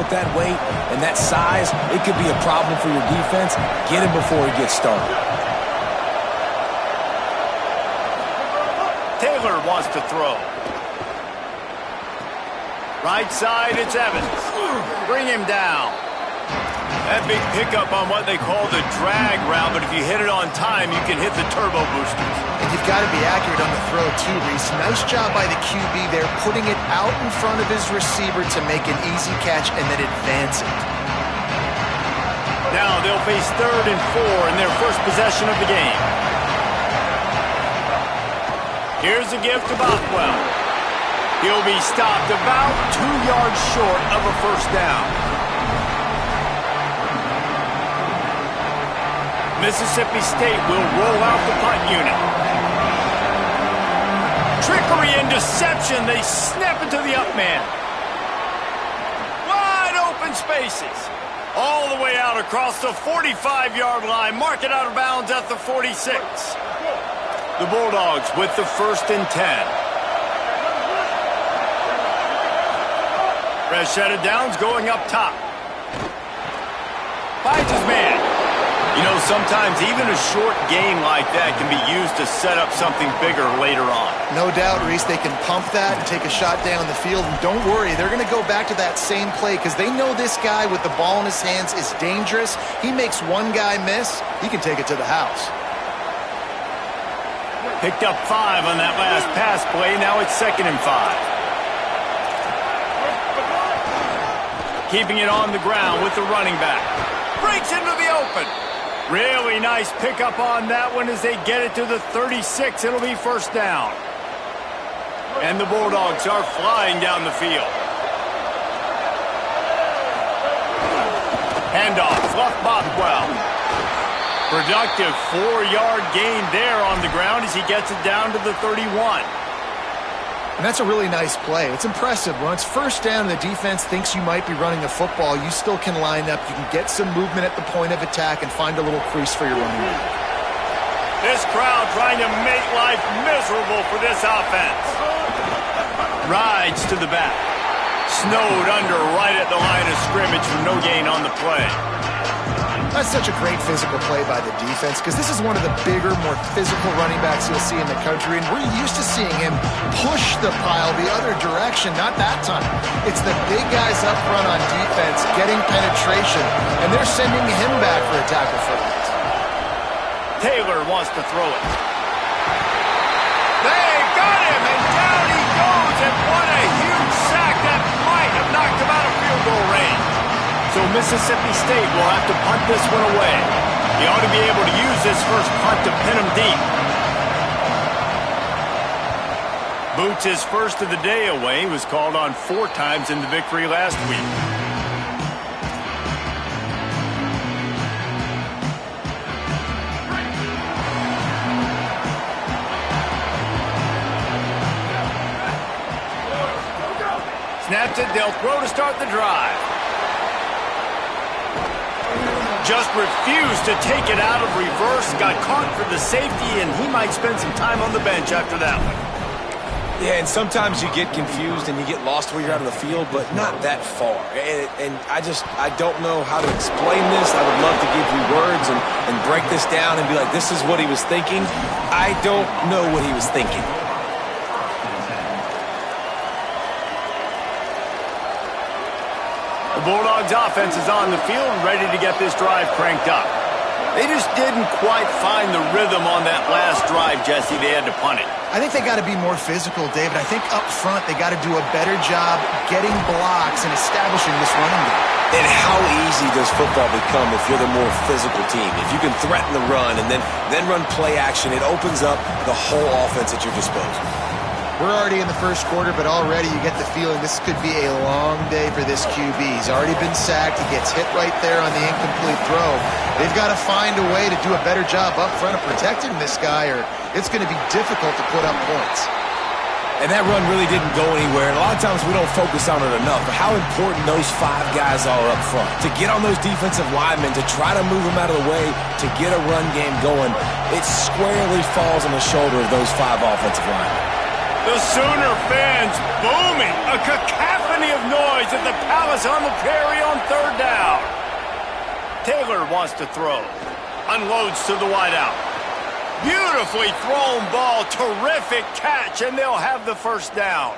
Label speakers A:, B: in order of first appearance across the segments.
A: with that weight and that size, it could be a problem for your defense. Get him before he gets started.
B: Taylor wants to throw. Right side, it's Evans. Bring him down. That big pickup on what they call the drag route, but if you hit it on time, you can hit the turbo boosters.
C: And you've got to be accurate on the throw, too, Reese. Nice job by the QB there, putting it out in front of his receiver to make an easy catch and then advance it.
B: Now they'll face 3rd and 4 in their first possession of the game. Here's a gift to Bothwell. He'll be stopped about 2 yards short of a first down. Mississippi State will roll out the punt unit. Trickery and deception. They snap into the up man. Wide open spaces. All the way out across the 45-yard line. Mark it out of bounds at the 46. The Bulldogs with the 1st and 10. Fresh set of downs going up top. Finds his man. You know, sometimes even a short game like that can be used to set up something bigger later on.
C: No doubt, Reese, they can pump that and take a shot down the field. And don't worry, they're going to go back to that same play because they know this guy with the ball in his hands is dangerous. He makes one guy miss, he can take it to the house.
B: Picked up 5 on that last pass play. Now it's 2nd and 5. Keeping it on the ground with the running back. Breaks into the open. Really nice pickup on that one as they get it to the 36. It'll be first down. And the Bulldogs are flying down the field. Handoff, Fluff Bothwell. Productive 4-yard gain there on the ground as he gets it down to the 31.
C: And that's a really nice play. It's impressive. When it's first down and the defense thinks you might be running a football, you still can line up. You can get some movement at the point of attack and find a little crease for your running back.
B: This crowd trying to make life miserable for this offense. Rides to the back. Snowed under right at the line of scrimmage for no gain on the play.
C: That's such a great physical play by the defense because this is one of the bigger, more physical running backs you'll see in the country, and we're used to seeing him push the pile the other direction, not that time. It's the big guys up front on defense getting penetration, and they're sending him back for a tackle for it.
B: Taylor wants to throw it. They got him, and down he goes, and what a huge sack that might have knocked him out of field goal range. So Mississippi State will have to punt this one away. He ought to be able to use this first punt to pin him deep. Boots his first of the day away. He was called on 4 times in the victory last week. Snaps it, they'll throw to start the drive. Just refused to take it out of reverse, got caught for the safety, and he might spend some time on the bench after that one.
A: Yeah, and sometimes you get confused and you get lost where you're out of the field, but not that far. And I don't know how to explain this. I would love to give you words and break this down and be like, this is what he was thinking. I don't know what he was thinking.
B: The Bulldogs offense is on the field and ready to get this drive cranked up. They just didn't quite find the rhythm on that last drive, Jesse. They had to punt it.
C: I think they got to be more physical, David. I think up front they got to do a better job getting blocks and establishing this running game.
A: And how easy does football become if you're the more physical team? If you can threaten the run and then run play action, it opens up the whole offense at your disposal.
C: We're already in the first quarter, but already you get the feeling this could be a long day for this QB. He's already been sacked. He gets hit right there on the incomplete throw. They've got to find a way to do a better job up front of protecting this guy, or it's going to be difficult to put up points.
A: And that run really didn't go anywhere. And a lot of times we don't focus on it enough, but how important those 5 guys are up front. To get on those defensive linemen, to try to move them out of the way, to get a run game going, it squarely falls on the shoulder of those 5 offensive linemen.
B: The Sooner fans booming, a cacophony of noise at the Palace on the Prairie third down. Taylor wants to throw. Unloads to the wideout. Beautifully thrown ball. Terrific catch, and they'll have the first down.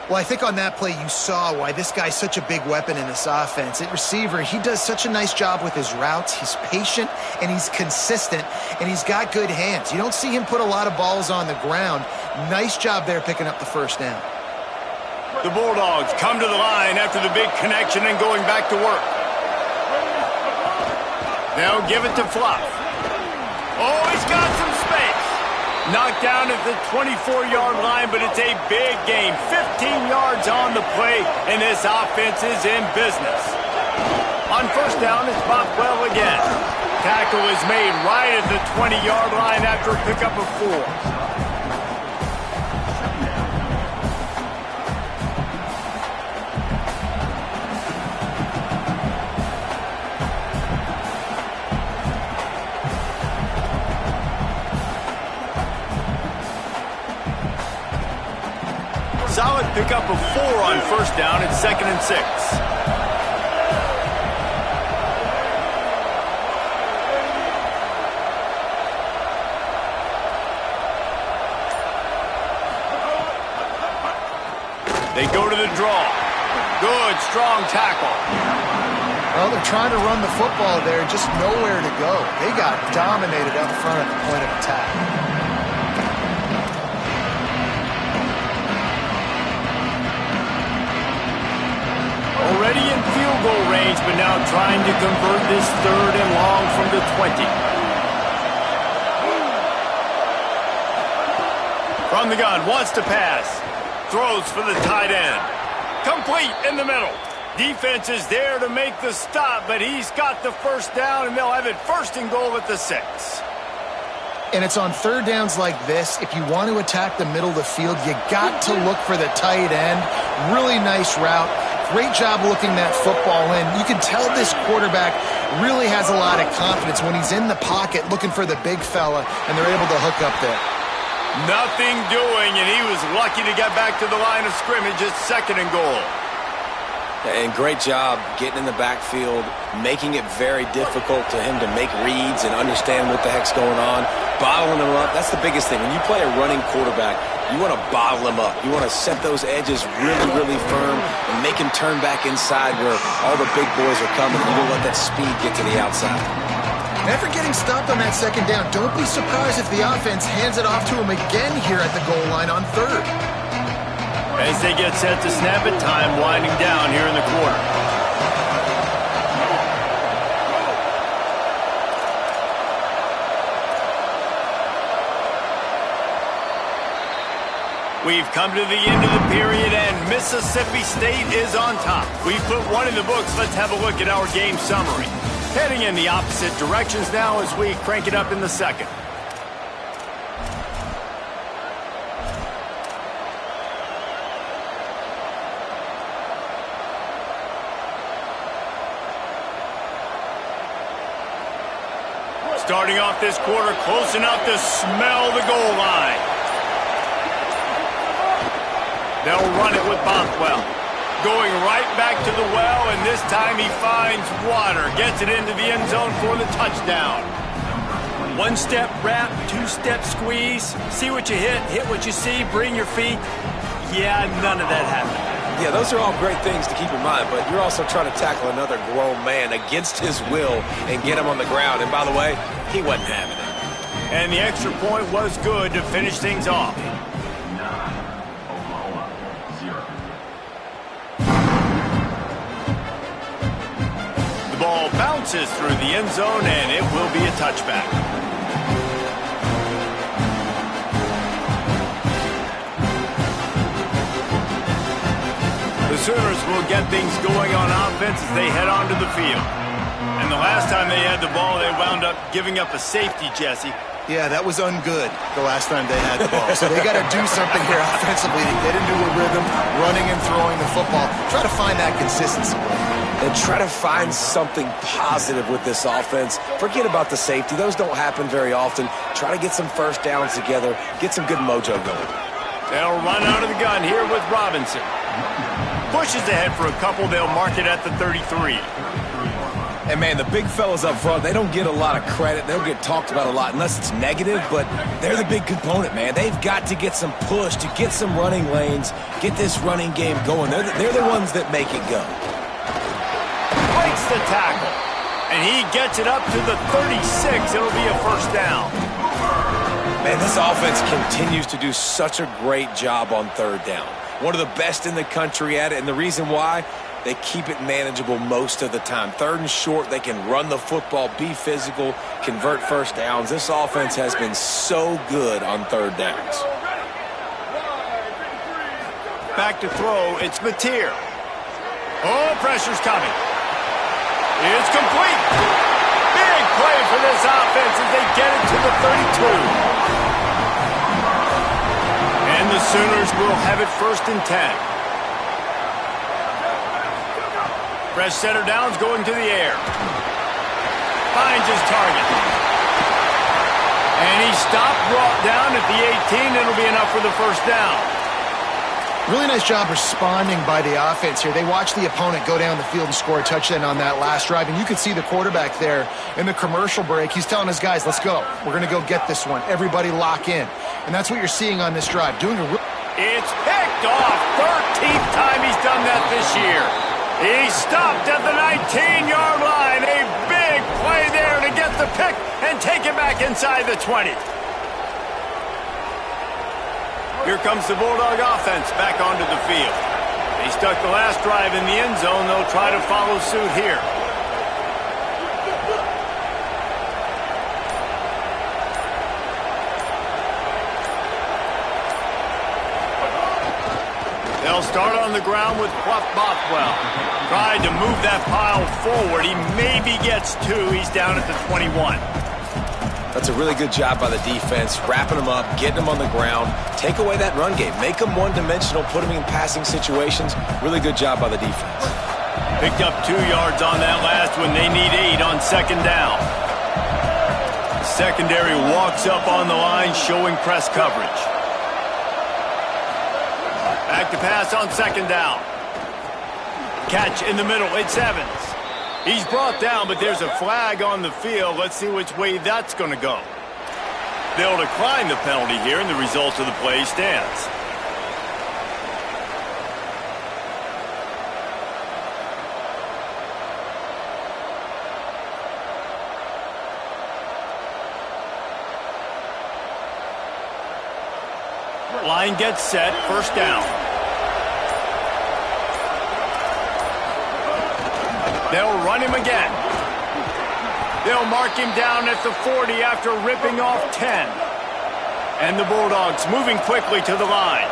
C: Well, I think on that play you saw why this guy's such a big weapon in this offense. At receiver, he does such a nice job with his routes. He's patient, and he's consistent, and he's got good hands. You don't see him put a lot of balls on the ground. Nice job there picking up the first down.
B: The Bulldogs come to the line after the big connection and going back to work. They'll give it to Fluff. Oh, he's got some space. Knocked down at the 24-yard line, but it's a big gain. 15 yards on the play, and this offense is in business. On first down, it's Bothwell again. Tackle is made right at the 20-yard line after a pickup of 4. Solid pickup of 4 on first down. It's 2nd and 6. They go to the draw. Good, strong tackle.
C: Well, they're trying to run the football there, just nowhere to go. They got dominated up front at the point of attack.
B: Already in field goal range, but now trying to convert this 3rd and long from the 20. From the gun, wants to pass. Throws for the tight end. Complete in the middle. Defense is there to make the stop, but he's got the first down, and they'll have it 1st and goal at the 6.
C: And it's on third downs like this. If you want to attack the middle of the field, you got to look for the tight end. Really nice route. Great job looking that football in. You can tell this quarterback really has a lot of confidence when he's in the pocket looking for the big fella, and they're able to hook up there.
B: Nothing doing, and he was lucky to get back to the line of scrimmage at 2nd and goal.
A: And great job getting in the backfield, making it very difficult to him to make reads and understand what the heck's going on, bottling him up. That's the biggest thing. When you play a running quarterback, you want to bottle him up. You want to set those edges really, really firm and make him turn back inside where all the big boys are coming. You don't let that speed get to the outside.
C: After getting stopped on that 2nd down, don't be surprised if the offense hands it off to him again here at the goal line on 3rd.
B: As they get set to snap it, time winding down here in the quarter. We've come to the end of the period, and Mississippi State is on top. We've put one in the books. Let's have a look at our game summary. Heading in the opposite directions now as we crank it up in the 2nd. Starting off this quarter, close enough to smell the goal line. They'll run it with Bothwell. Going right back to the well, and this time he finds water. Gets it into the end zone for the touchdown. 1-step wrap, 2-step squeeze. See what you hit what you see, bring your feet. Yeah, none of that happened.
A: Yeah, those are all great things to keep in mind, but you're also trying to tackle another grown man against his will and get him on the ground. And by the way, he wasn't having it.
B: And the extra point was good to finish things off. The ball bounces through the end zone, and it will be a touchback. The Sooners will get things going on offense as they head onto the field. And the last time they had the ball, they wound up giving up a safety, Jesse.
C: Yeah, that was ungood the last time they had the ball. So they got to do something here offensively to get into a rhythm, running and throwing the football. Try to find that consistency.
A: And try to find something positive with this offense. Forget about the safety. Those don't happen very often. Try to get some first downs together. Get some good mojo going.
B: They'll run out of the gun here with Robinson. Pushes ahead for a couple. They'll mark it at the 33.
A: And, man, the big fellas up front, they don't get a lot of credit. They don't get talked about a lot unless it's negative, but they're the big component, man. They've got to get some push, to get some running lanes, get this running game going. They're the ones that make it go.
B: Breaks the tackle, and he gets it up to the 36. It'll be a first down.
A: Man, this offense continues to do such a great job on third down. One of the best in the country at it, and the reason why, they keep it manageable most of the time. Third and short, they can run the football, be physical, convert first downs. This offense has been so good on third downs.
B: Back to throw, it's Mateer. Oh, pressure's coming. It's complete. Big play for this offense as they get it to the 32. And the Sooners will have it 1st and 10. Fresh center downs going to the air. Finds his target. And he stopped, brought down at the 18. It'll be enough for the first down.
C: Really nice job responding by the offense here. They watched the opponent go down the field and score a touchdown on that last drive. And you could see the quarterback there in the commercial break. He's telling his guys, let's go. We're going to go get this one. Everybody lock in. And that's what you're seeing on this drive.
B: It's picked off. 13th time he's done that this year. He stopped at the 19-yard line. A big play there to get the pick and take it back inside the 20. Here comes the Bulldog offense back onto the field. They stuck the last drive in the end zone. They'll try to follow suit here. They'll start on the ground with Pluff Bothwell. Tried to move that pile forward. He maybe gets 2. He's down at the 21.
A: That's a really good job by the defense, wrapping them up, getting them on the ground, take away that run game, make them one-dimensional, put them in passing situations. Really good job by the defense.
B: Picked up 2 yards on that last one. They need 8 on 2nd down. The secondary walks up on the line, showing press coverage. Back to pass on 2nd down. Catch in the middle. It's Evans. He's brought down, but there's a flag on the field. Let's see which way that's going to go. They'll decline the penalty here, and the result of the play stands. Line gets set. 1st down. They'll run him again. They'll mark him down at the 40 after ripping off 10. And the Bulldogs moving quickly to the line.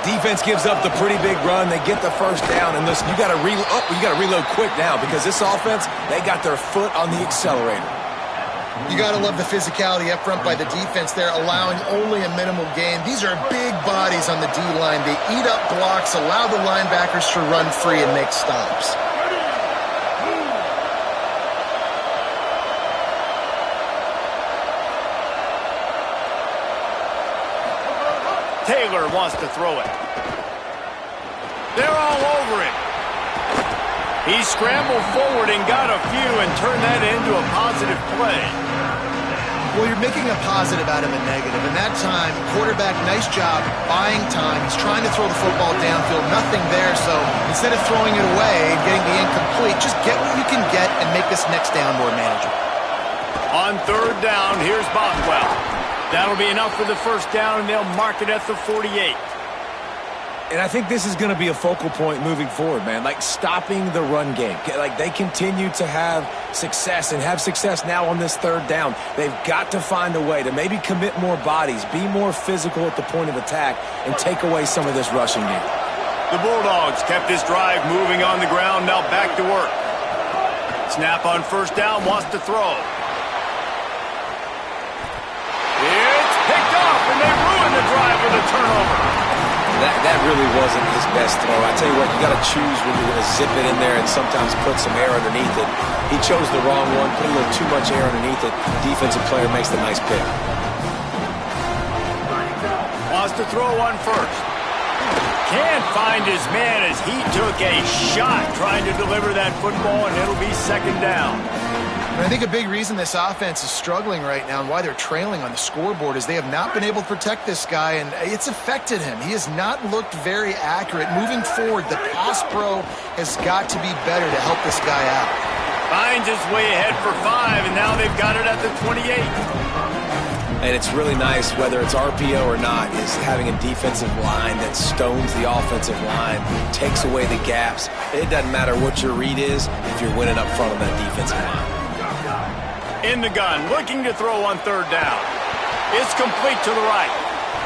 A: Defense gives up the pretty big run. They get the first down, and listen, you got to reload quick now because this offense, they got their foot on the accelerator.
C: You got to love the physicality up front by the defense there, allowing only a minimal gain. These are big bodies on the D-line. They eat up blocks, allow the linebackers to run free and make stops.
B: Taylor wants to throw it. They're all over it. He scrambled forward and got a few and turned that into a positive play.
C: Well, you're making a positive out of a negative. And that time, quarterback, nice job, buying time. He's trying to throw the football downfield. Nothing there, so instead of throwing it away and getting the incomplete, just get what you can get and make this next down more manageable.
B: On 3rd down, here's Bothwell. That'll be enough for the first down, and they'll mark it at the 48.
A: And I think this is going to be a focal point moving forward, man. Like stopping the run game. Like they continue to have success and have success now on this 3rd down. They've got to find a way to maybe commit more bodies, be more physical at the point of attack, and take away some of this rushing game.
B: The Bulldogs kept this drive moving on the ground, now back to work. Snap on 1st down, wants to throw. It's picked off, and they ruin the drive with a turnover.
A: That really wasn't his best throw. I tell you what, you got to choose when you're going to zip it in there and sometimes put some air underneath it. He chose the wrong one, put a little too much air underneath it. Defensive player makes the nice pick.
B: Wants to throw on 1st. Can't find his man as he took a shot trying to deliver that football, and it'll be second down.
C: And I think a big reason this offense is struggling right now and why they're trailing on the scoreboard is they have not been able to protect this guy, and it's affected him. He has not looked very accurate. Moving forward, the pass pro has got to be better to help this guy out.
B: Finds his way ahead for 5, and now they've got it at the 28.
A: And it's really nice, whether it's RPO or not, is having a defensive line that stones the offensive line, takes away the gaps. It doesn't matter what your read is if you're winning up front on that defensive line.
B: In the gun, looking to throw on third down. It's complete to the right.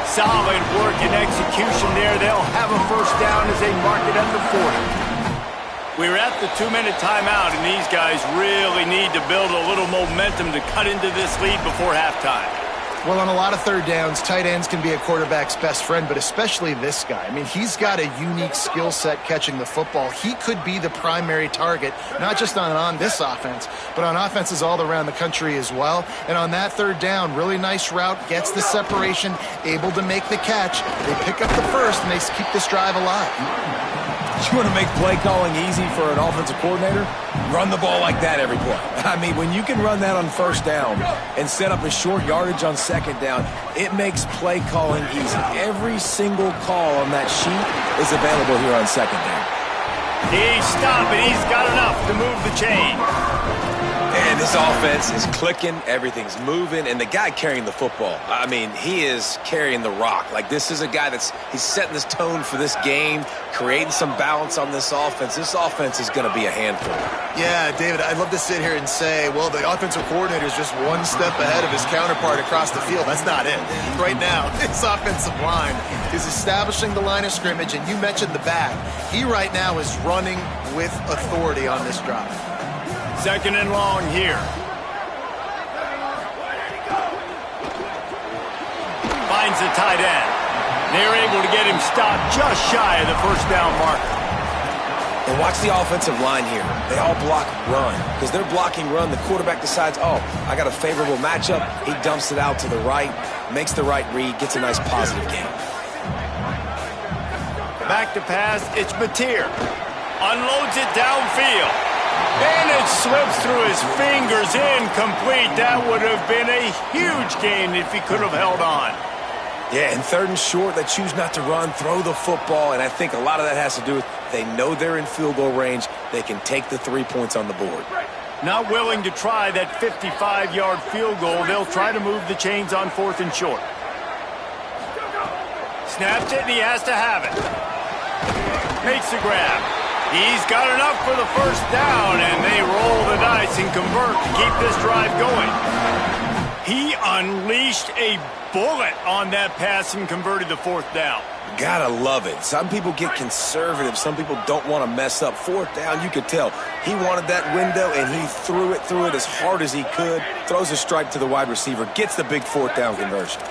B: Solid work and execution there. They'll have a first down as they mark it at the 40. We're at the 2-minute timeout, and these guys really need to build a little momentum to cut into this lead before halftime.
C: Well, on a lot of third downs, tight ends can be a quarterback's best friend, but especially this guy. I mean, he's got a unique skill set catching the football. He could be the primary target, not just on this offense, but on offenses all around the country as well. And on that third down, really nice route, gets the separation, able to make the catch. They pick up the first, and they keep this drive alive.
A: You want to make play calling easy for an offensive coordinator? Run the ball like that every play. I mean, when you can run that on first down and set up a short yardage on second down, it makes play calling easy. Every single call on that sheet is available here on second down.
B: He's stopping. He's got enough to move the chain.
A: And this offense is clicking, everything's moving, and the guy carrying the football, I mean, he is carrying the rock. Like, this is a guy he's setting this tone for this game, creating some balance on this offense. This offense is going to be a handful.
C: Yeah, David, I'd love to sit here and say, well, the offensive coordinator is just one step ahead of his counterpart across the field. That's not it. Right now, this offensive line is establishing the line of scrimmage, and you mentioned the back. He right now is running with authority on this drive.
B: Second and long here. Finds the tight end. They're able to get him stopped just shy of the first down marker.
A: And watch the offensive line here. They all block run. Because they're blocking run, the quarterback decides, oh, I got a favorable matchup. He dumps it out to the right, makes the right read, gets a nice positive gain.
B: Back to pass, it's Mateer. Unloads it downfield. And it slips through his fingers, incomplete. That would have been a huge gain if he could have held on.
A: Yeah, and third and short, they choose not to run, throw the football, and I think a lot of that has to do with they know they're in field goal range. They can take the 3 points on the board.
B: Not willing to try that 55-yard field goal. They'll try to move the chains on fourth and short. Snaps it, and he has to have it. Makes the grab. He's got enough for the first down, and they roll the dice and convert to keep this drive going. He unleashed a bullet on that pass and converted the fourth down.
A: Gotta love it. Some people get conservative. Some people don't want to mess up. Fourth down, you could tell. He wanted that window, and he threw it as hard as he could. Throws a strike to the wide receiver. Gets the big fourth down conversion.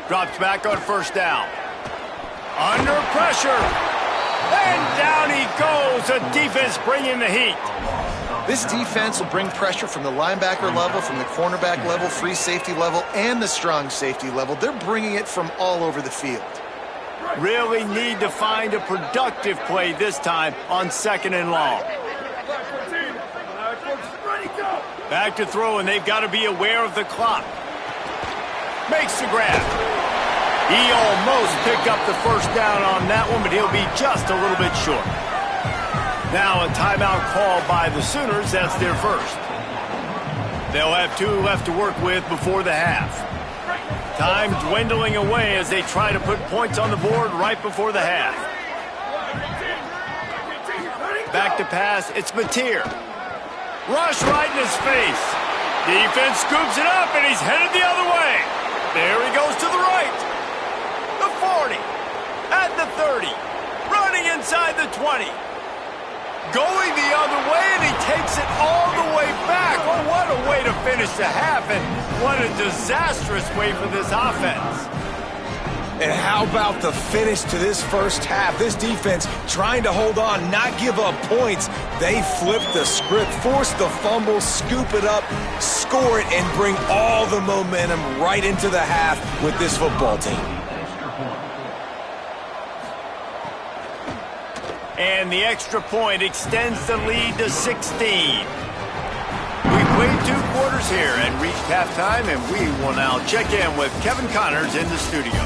B: Drops back on first down. Under pressure. And down he goes. The defense bringing the heat.
C: This defense will bring pressure from the linebacker level, from the cornerback level, free safety level, and the strong safety level. They're bringing it from all over the field.
B: Really need to find a productive play this time on second and long. Back to throw, and they've got to be aware of the clock. Makes the grab. He almost picked up the first down on that one, but he'll be just a little bit short. Now a timeout called by the Sooners. That's their first. They'll have 2 left to work with before the half. Time dwindling away as they try to put points on the board right before the half. Back to pass, it's Mateer. Rush right in his face. Defense scoops it up, and he's headed the other way. There he goes to the right. The 40. At the 30. Running inside the 20. Going the other way, and he takes it all the way back. Oh, what a way to finish the half, and what a disastrous way for this offense.
A: And how about the finish to this first half? This defense trying to hold on, not give up points. They flipped the script, forced the fumble, scoop it up, score it, and bring all the momentum right into the half with this football team.
B: And the extra point extends the lead to 16. We played 2 quarters here and reached halftime, and we will now check in with Kevin Connors in the studio.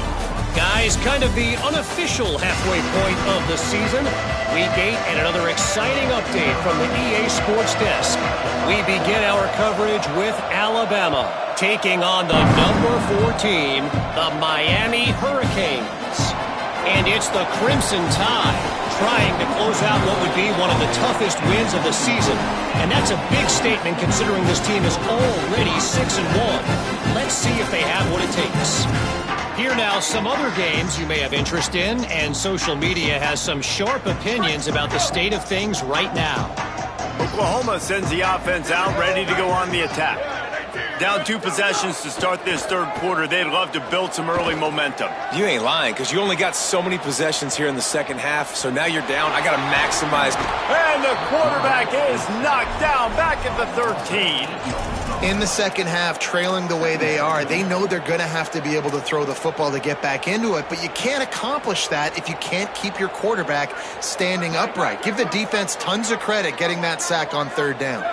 D: Guys, kind of the unofficial halfway point of the season. Week 8 and another exciting update from the EA Sports Desk. We begin our coverage with Alabama taking on the number 4 team, the Miami Hurricanes. And it's the Crimson Tide trying to close out what would be one of the toughest wins of the season. And that's a big statement considering this team is already 6-1. Let's see if they have what it takes. Here now, some other games you may have interest in, and social media has some sharp opinions about the state of things right now.
B: Oklahoma sends the offense out, ready to go on the attack. Down 2 possessions to start this third quarter. They'd love to build some early momentum.
A: You ain't lying, because you only got so many possessions here in the second half, so now you're down. I got to maximize.
B: And the quarterback is knocked down back at the 13.
C: In the second half, trailing the way they are, they know they're going to have to be able to throw the football to get back into it, but you can't accomplish that if you can't keep your quarterback standing upright. Give the defense tons of credit getting that sack on third down.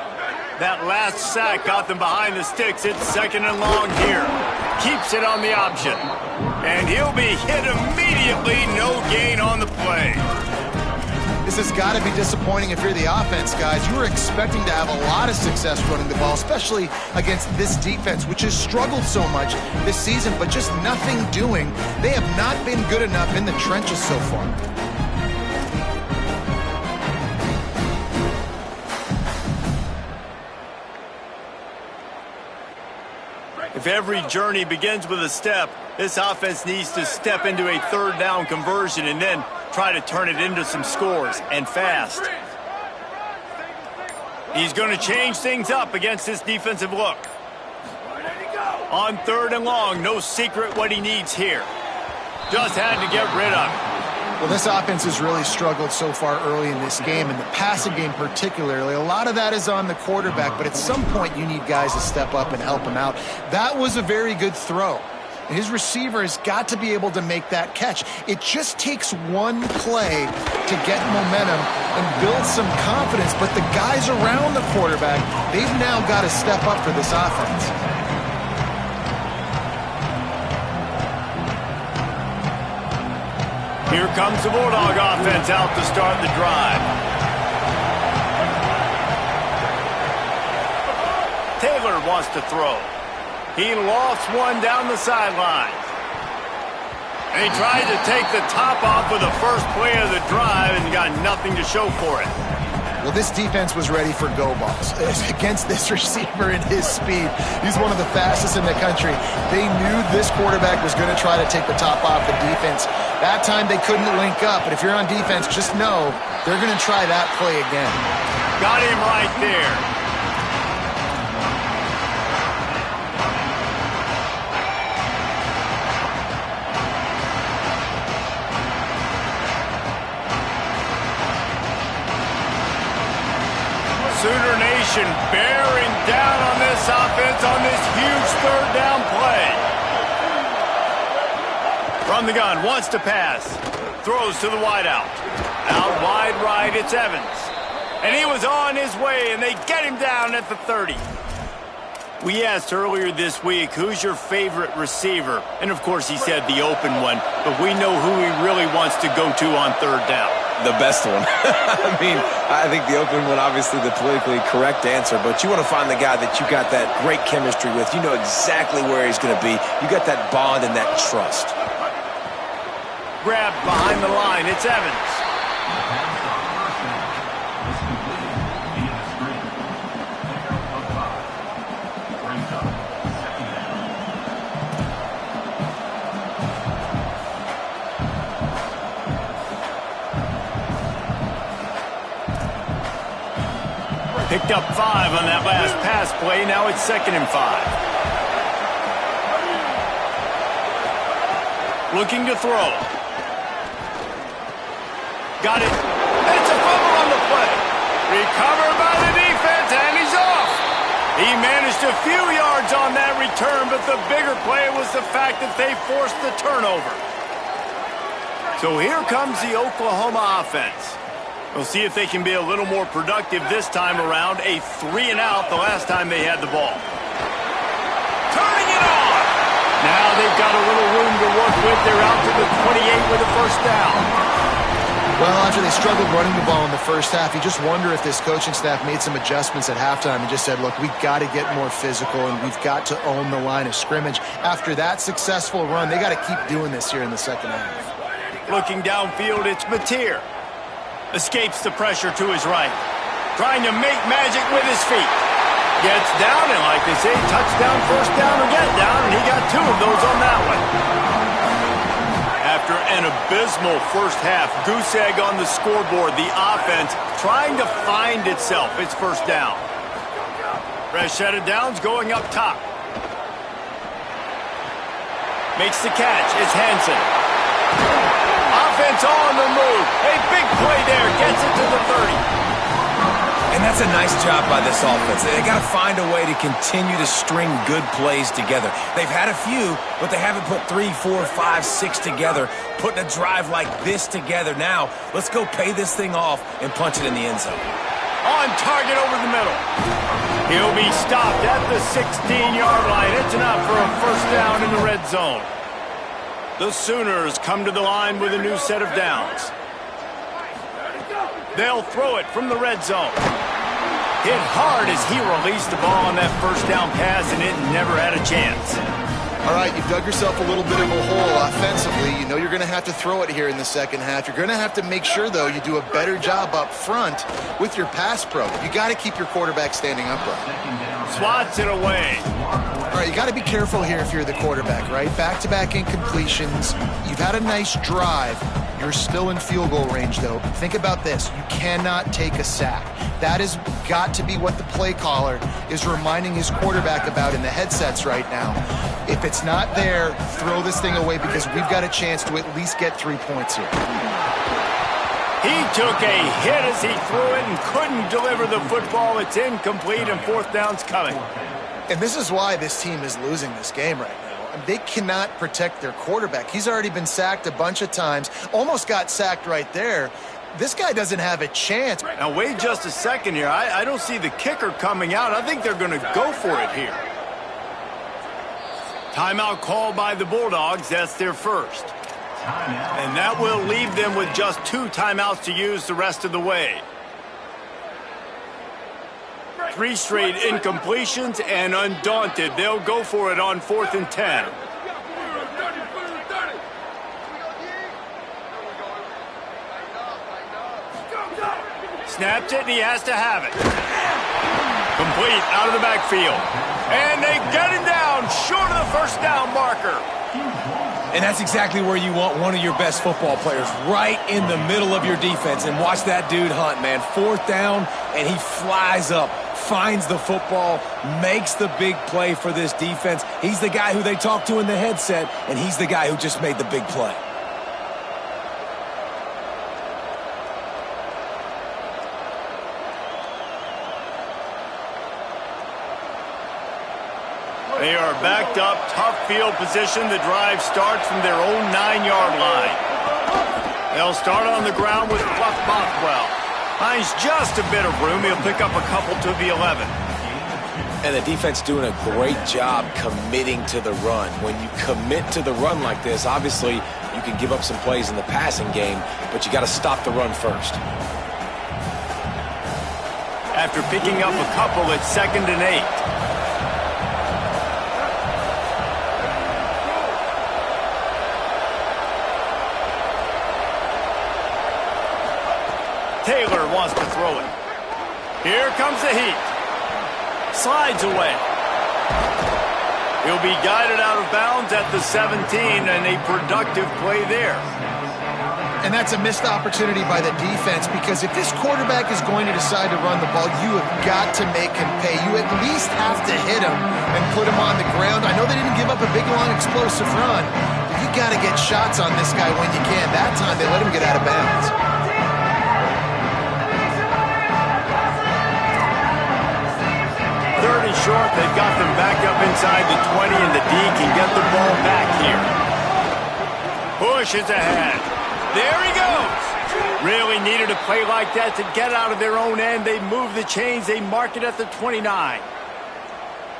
B: That last sack got them behind the sticks. It's 2nd and long here. Keeps it on the option. And he'll be hit immediately. No gain on the play.
C: This has got to be disappointing if you're the offense, guys. You were expecting to have a lot of success running the ball, especially against this defense, which has struggled so much this season, but just nothing doing. They have not been good enough in the trenches so far.
B: If every journey begins with a step, this offense needs to step into a third down conversion and then try to turn it into some scores, and fast. He's going to change things up against this defensive look. On 3rd and long, no secret what he needs here. Just had to get rid of it.
C: Well, this offense has really struggled so far early in this game, and the passing game particularly. A lot of that is on the quarterback, but at some point you need guys to step up and help him out. That was a very good throw. His receiver has got to be able to make that catch. It just takes one play to get momentum and build some confidence, but the guys around the quarterback, they've now got to step up for this offense.
B: Here comes the Bulldog offense out to start the drive. Taylor wants to throw. He lost one down the sideline. And he tried to take the top off with the first play of the drive and got nothing to show for it.
C: Well, this defense was ready for go balls against this receiver and his speed. He's one of the fastest in the country. They knew this quarterback was going to try to take the top off the defense. That time they couldn't link up, but if you're on defense, just know they're going to try that play again.
B: Got him right there. Sooner Nation bearing down on this offense on this huge 3rd down play. From the gun, wants to pass. Throws to the wideout. Out wide right, it's Evans. And he was on his way, and they get him down at the 30. We asked earlier this week, who's your favorite receiver? And, of course, he said the open one. But we know who he really wants to go to on 3rd down.
A: The best one. I mean, I think the open one, obviously the politically correct answer, but you want to find the guy that you got that great chemistry with. You know exactly where he's going to be. You got that bond and that trust.
B: Grabbed behind the line. It's Evans. Picked up 5 on that last pass play. Now it's 2nd and 5. Looking to throw. Got it. And it's a fumble on the play. Recovered by the defense, and he's off. He managed a few yards on that return, but the bigger play was the fact that they forced the turnover. So here comes the Oklahoma offense. We'll see if they can be a little more productive this time around. A 3-and-out the last time they had the ball. Turning it on. Now they've got a little room to work with. They're out to the 28 with a first down.
C: Well, after they struggled running the ball in the first half, you just wonder if this coaching staff made some adjustments at halftime and just said, look, we've got to get more physical and we've got to own the line of scrimmage. After that successful run, they got to keep doing this here in the second half.
B: Looking downfield, it's Mateer. Escapes the pressure to his right. Trying to make magic with his feet. Gets down, and like they say, touchdown, first down, or get down, and he got 2 of those on that one. After an abysmal first half, goose egg on the scoreboard, the offense trying to find itself. It's first down. Fresh set of downs going up top. Makes the catch. It's Hansen. Offense on the move. A big play there. Gets it to the 30.
A: And that's a nice job by this offense. They got to find a way to continue to string good plays together. They've had a few, but they haven't put 3, 4, 5, 6 together, putting a drive like this together. Now, let's go pay this thing off and punch it in the end zone.
B: On target over the middle. He'll be stopped at the 16-yard line. It's enough for a first down in the red zone. The Sooners come to the line with a new set of downs. They'll throw it from the red zone. Hit hard as he released the ball on that first down pass, and it never had a chance.
C: All right, you've dug yourself a little bit of a hole offensively. You know you're going to have to throw it here in the second half. You're going to have to make sure, though, you do a better job up front with your pass pro. You got to keep your quarterback standing upright.
B: Swats it away.
C: All right, you got to be careful here if you're the quarterback, right? Back-to-back incompletions. You've had a nice drive. You're still in field goal range, though. Think about this. You cannot take a sack. That has got to be what the play caller is reminding his quarterback about in the headsets right now. If it's not there, throw this thing away because we've got a chance to at least get 3 points here.
B: He took a hit as he threw it and couldn't deliver the football. It's incomplete and fourth down's coming.
C: And this is why this team is losing this game right now. They cannot protect their quarterback. He's already been sacked a bunch of times. Almost got sacked right there. This guy doesn't have a chance.
B: Now, wait just a second here. I don't see the kicker coming out. I think they're going to go for it here. Timeout called by the Bulldogs. That's their first. And that will leave them with just 2 timeouts to use the rest of the way. 3 straight incompletions, and undaunted, they'll go for it on 4th and 10. Snaps it, and he has to have it. Complete out of the backfield. And they get it down short of the first down marker.
A: And that's exactly where you want one of your best football players, right in the middle of your defense. And watch that dude hunt, man. 4th down, and he flies up, finds the football, makes the big play for this defense. He's the guy who they talk to in the headset, and he's the guy who just made the big play.
B: They are backed up, tough field position. The drive starts from their own 9-yard line. They'll start on the ground with Fluff Bothwell. Finds just a bit of room. He'll pick up a couple to the 11.
A: And the defense doing a great job committing to the run. When you commit to the run like this, obviously you can give up some plays in the passing game, but you got to stop the run first.
B: After picking up a couple, it's 2nd and 8. Taylor wants to throw it. Here comes the heat. Slides away. He'll be guided out of bounds at the 17, and a productive play there.
C: And that's a missed opportunity by the defense because if this quarterback is going to decide to run the ball, you have got to make him pay. You at least have to hit him and put him on the ground. I know they didn't give up a big, long, explosive run, but you got to get shots on this guy when you can. That time, they let him get out of bounds.
B: Third and short, they've got them back up inside the 20, and the D can get the ball back here. Push is ahead. There he goes. Really needed a play like that to get out of their own end. They move the chains. They mark it at the 29.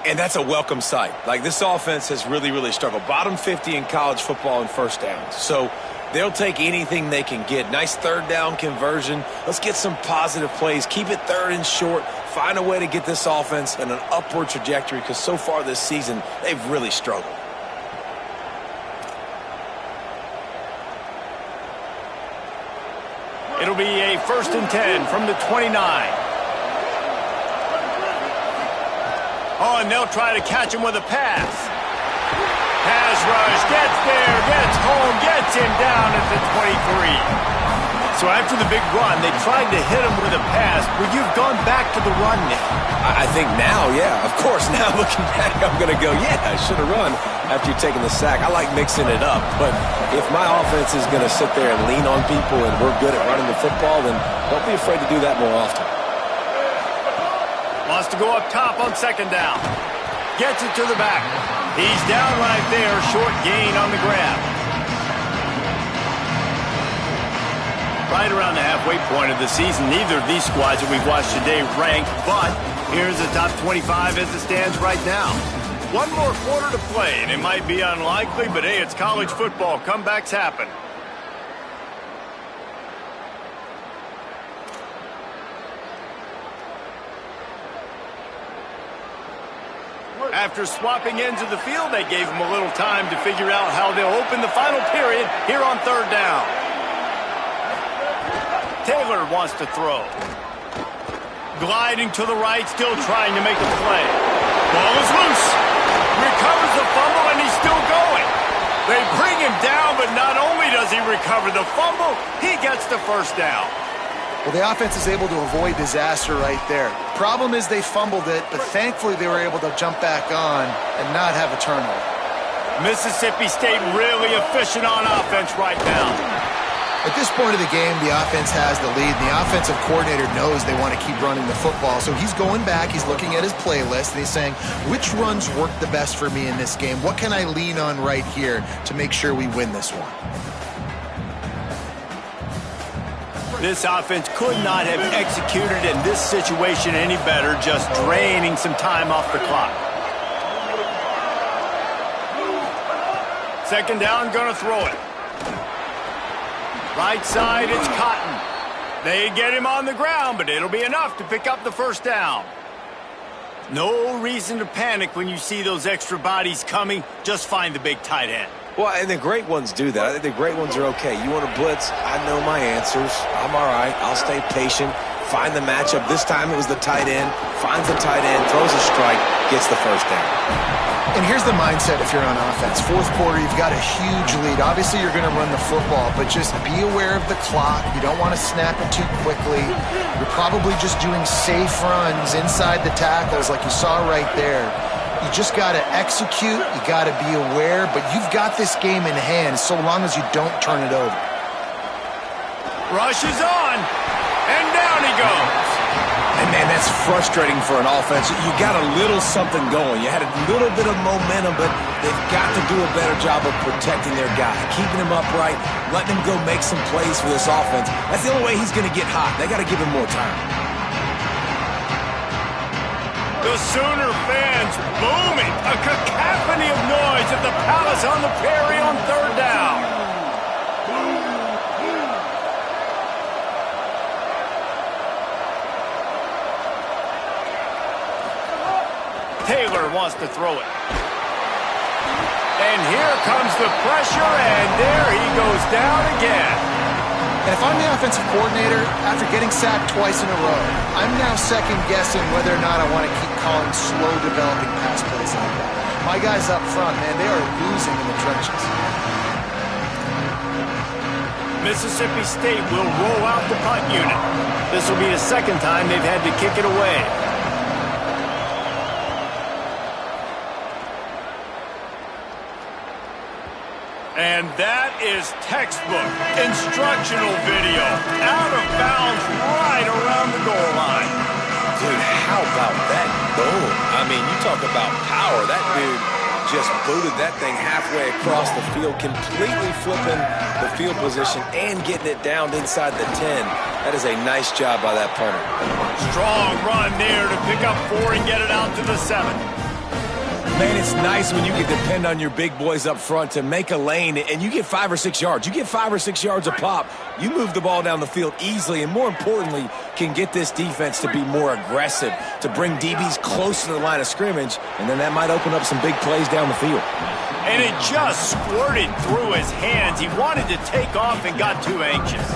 A: And that's a welcome sight. Like, this offense has really, really struggled. Bottom 50 in college football in first downs. So they'll take anything they can get. Nice third down conversion. Let's get some positive plays. Keep it third and short. Find a way to get this offense in an upward trajectory, because so far this season, they've really struggled.
B: It'll be a 1st and 10 from the 29. Oh, and they'll try to catch him with a pass. Pass rush, gets there, gets home, gets him down at the 23. So after the big run, they tried to hit him with a pass, but you've gone back to the run now.
A: I think now, yeah, of course, now looking back, I'm going to go, yeah, I should have run after taking the sack. I like mixing it up, but if my offense is going to sit there and lean on people and we're good at running the football, then don't be afraid to do that more often.
B: Wants to go up top on 2nd down. Gets it to the back. He's down right there, short gain on the grab. Right around the halfway point of the season, neither of these squads that we've watched today ranked, but here's the top 25 as it stands right now. One more quarter to play, and it might be unlikely, but hey, it's college football. Comebacks happen. After swapping ends of the field, they gave them a little time to figure out how they'll open the final period here on 3rd down. Taylor wants to throw. Gliding to the right, still trying to make a play. Ball is loose. Recovers the fumble, and he's still going. They bring him down, but not only does he recover the fumble, he gets the 1st down.
C: Well, the offense is able to avoid disaster right there. Problem is they fumbled it, but thankfully they were able to jump back on and not have a turnover.
B: Mississippi State really efficient on offense right now.
C: At this point of the game, the offense has the lead. The offensive coordinator knows they want to keep running the football. So he's going back, he's looking at his playlist, and he's saying, which runs work the best for me in this game? What can I lean on right here to make sure we win this one?
B: This offense could not have executed in this situation any better, just draining some time off the clock. 2nd down, gonna throw it. Right side, it's Cotton. They get him on the ground, but it'll be enough to pick up the 1st down. No reason to panic when you see those extra bodies coming. Just find the big tight end.
A: Well, and the great ones do that. I think the great ones are okay. You want to blitz? I know my answers. I'm all right. I'll stay patient. Find the matchup. This time it was the tight end. Finds the tight end, throws a strike, gets the 1st down.
C: And here's the mindset if you're on offense. 4th quarter, you've got a huge lead. Obviously, you're going to run the football, but just be aware of the clock. You don't want to snap it too quickly. You're probably just doing safe runs inside the tackles like you saw right there. You just got to execute. You got to be aware, but you've got this game in hand so long as you don't turn it over.
B: Rush is on, and down he goes.
A: And, man, that's frustrating for an offense. You got a little something going. You had a little bit of momentum, but they've got to do a better job of protecting their guy, keeping him upright, letting him go make some plays for this offense. That's the only way he's going to get hot. They got to give him more time.
B: The Sooner fans booming. A cacophony of noise at the Palace on the Prairie on 3rd down. Taylor wants to throw it. And here comes the pressure, and there he goes down again.
C: And if I'm the offensive coordinator, after getting sacked twice in a row, I'm now second-guessing whether or not I want to keep calling slow-developing pass plays like that. My guys up front, man, they are losing in the trenches.
B: Mississippi State will roll out the punt unit. This will be the 2nd time they've had to kick it away. And that is textbook instructional video. Out of bounds right around the goal line.
A: Dude, how about that boom? I mean, you talk about power. That dude just booted that thing halfway across the field, completely flipping the field position and getting it down inside the 10. That is a nice job by that punter.
B: Strong run there to pick up 4 and get it out to the 7.
A: Man, it's nice when you can depend on your big boys up front to make a lane and you get 5 or 6 yards. You get 5 or 6 yards a pop. You move the ball down the field easily and, more importantly, can get this defense to be more aggressive, to bring DBs close to the line of scrimmage, and then that might open up some big plays down the field.
B: And it just squirted through his hands. He wanted to take off and got too anxious.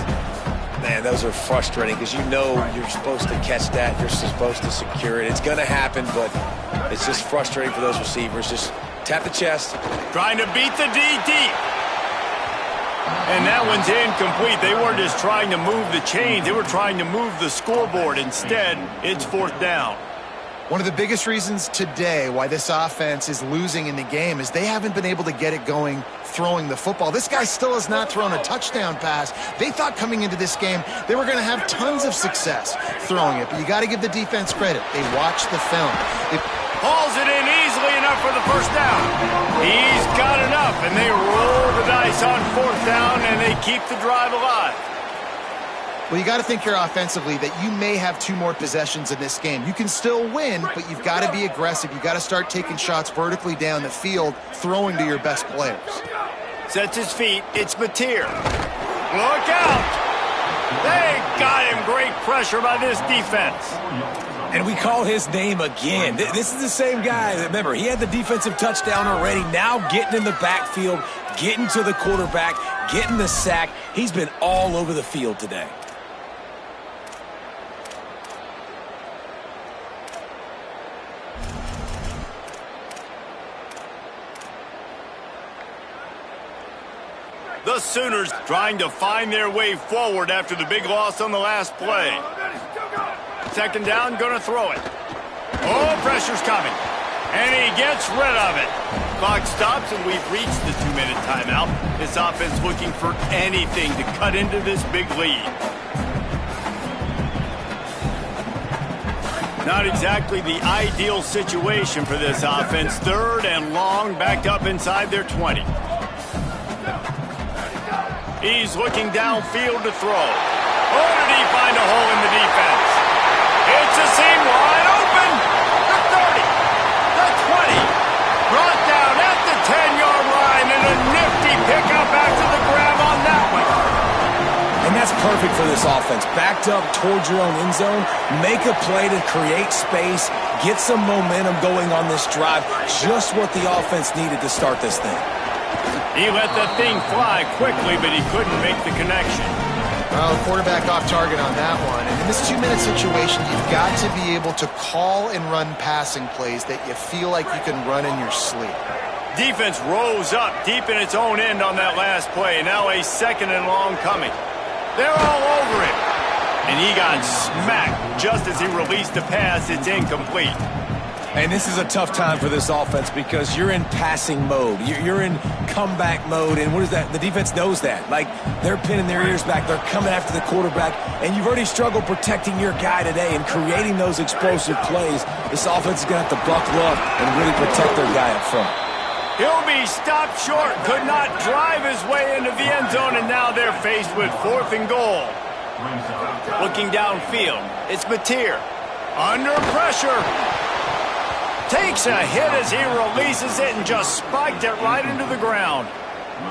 A: Man, those are frustrating because you know you're supposed to catch that. You're supposed to secure it. It's going to happen, but it's just frustrating for those receivers. Just tap the chest.
B: Trying to beat the D deep. And that one's incomplete. They weren't just trying to move the chains. They were trying to move the scoreboard. Instead, it's 4th down.
C: One of the biggest reasons today why this offense is losing in the game is they haven't been able to get it going throwing the football. This guy still has not thrown a touchdown pass. They thought coming into this game they were going to have tons of success throwing it, but you got to give the defense credit. They watched the film.
B: Hauls it in easily enough for the 1st down. He's got enough, and they roll the dice on 4th down, and they keep the drive alive.
C: Well, you got to think here offensively that you may have 2 more possessions in this game. You can still win, but you've got to be aggressive. You've got to start taking shots vertically down the field, throwing to your best players.
B: Sets his feet. It's Mateer. Look out! They got him. Great pressure by this defense.
A: And we call his name again. This is the same guy. Remember, he had the defensive touchdown already. Now getting in the backfield, getting to the quarterback, getting the sack. He's been all over the field today.
B: The Sooners trying to find their way forward after the big loss on the last play. 2nd down, gonna throw it. Oh, pressure's coming. And he gets rid of it. Clock stops and we've reached the 2-minute timeout. This offense looking for anything to cut into this big lead. Not exactly the ideal situation for this offense. 3rd and long, backed up inside their 20. He's looking downfield to throw. Oh, did he find a hole in the defense? It's a seam wide open. The 30, the 20. Brought down at the 10-yard line, and a nifty pickup after the grab on that one.
A: And that's perfect for this offense. Backed up towards your own end zone, make a play to create space, get some momentum going on this drive. Just what the offense needed to start this thing.
B: He let the thing fly quickly, but he couldn't make the connection.
C: Well, quarterback off target on that one. And in this 2-minute situation, you've got to be able to call and run passing plays that you feel like you can run in your sleep.
B: Defense rose up deep in its own end on that last play. Now a 2nd and long coming. They're all over him. And he got smacked just as he released the pass. It's incomplete.
A: And this is a tough time for this offense because you're in passing mode. You're in comeback mode, and what is that? The defense knows that. Like, they're pinning their ears back. They're coming after the quarterback, and you've already struggled protecting your guy today and creating those explosive plays. This offense is going to have to buckle up and really protect their guy up front.
B: He'll be stopped short. Could not drive his way into the end zone, and now they're faced with 4th and goal. Looking downfield, it's Mateer. Under pressure. Takes a hit as he releases it and just spiked it right into the ground.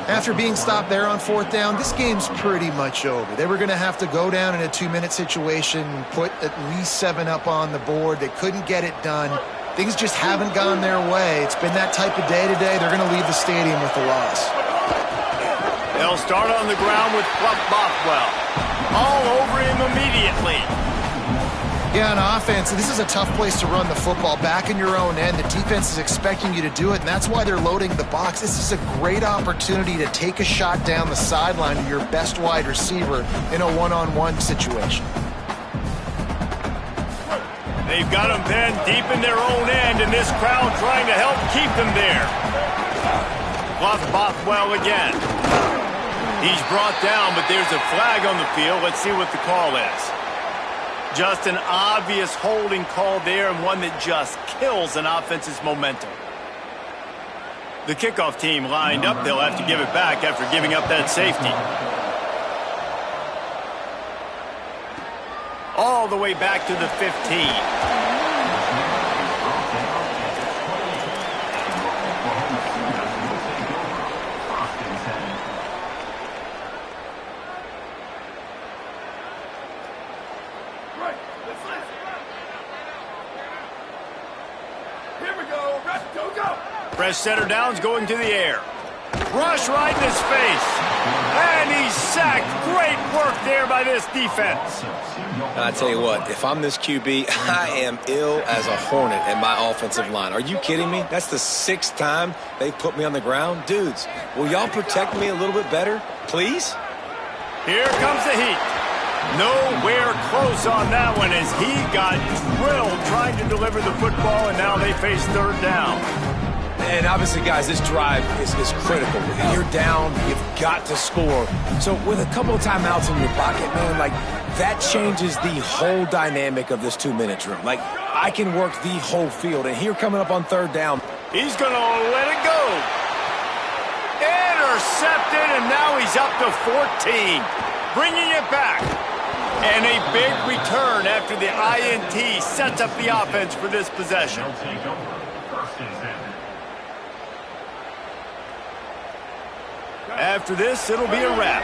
C: After being stopped there on 4th down, this game's pretty much over. They were going to have to go down in a 2-minute situation, put at least 7 up on the board. They couldn't get it done. Things just haven't gone their way. It's been that type of day today. They're going to leave the stadium with a loss.
B: They'll start on the ground with Fluff Bothwell. All over him immediately.
C: Yeah, on offense, this is a tough place to run the football. Back in your own end, the defense is expecting you to do it, and that's why they're loading the box. This is a great opportunity to take a shot down the sideline to your best wide receiver in a one-on-one situation.
B: They've got them pinned deep in their own end, and this crowd trying to help keep them there. Bluffed Bothwell again. He's brought down, but there's a flag on the field. Let's see what the call is. Just an obvious holding call there, and one that just kills an offense's momentum. The kickoff team lined up. They'll have to give it back after giving up that safety. All the way back to the 15. Fresh center downs going to the air. Rush right in his face. And he's sacked. Great work there by this defense.
A: And I tell you what, if I'm this QB, I am ill as a hornet at my offensive line. Are you kidding me? That's the 6th time they've put me on the ground. Dudes, will y'all protect me a little bit better, please?
B: Here comes the heat. Nowhere close on that one as he got drilled trying to deliver the football, and now they face 3rd down.
A: And obviously, guys, this drive is critical. You're down, you've got to score. So with a couple of timeouts in your pocket, man, like, that changes the whole dynamic of this 2-minute drill. Like, I can work the whole field. And here coming up on 3rd down.
B: He's going to let it go. Intercepted, and now he's up to 14. Bringing it back. And a big return after the INT sets up the offense for this possession. After this, it'll be a wrap.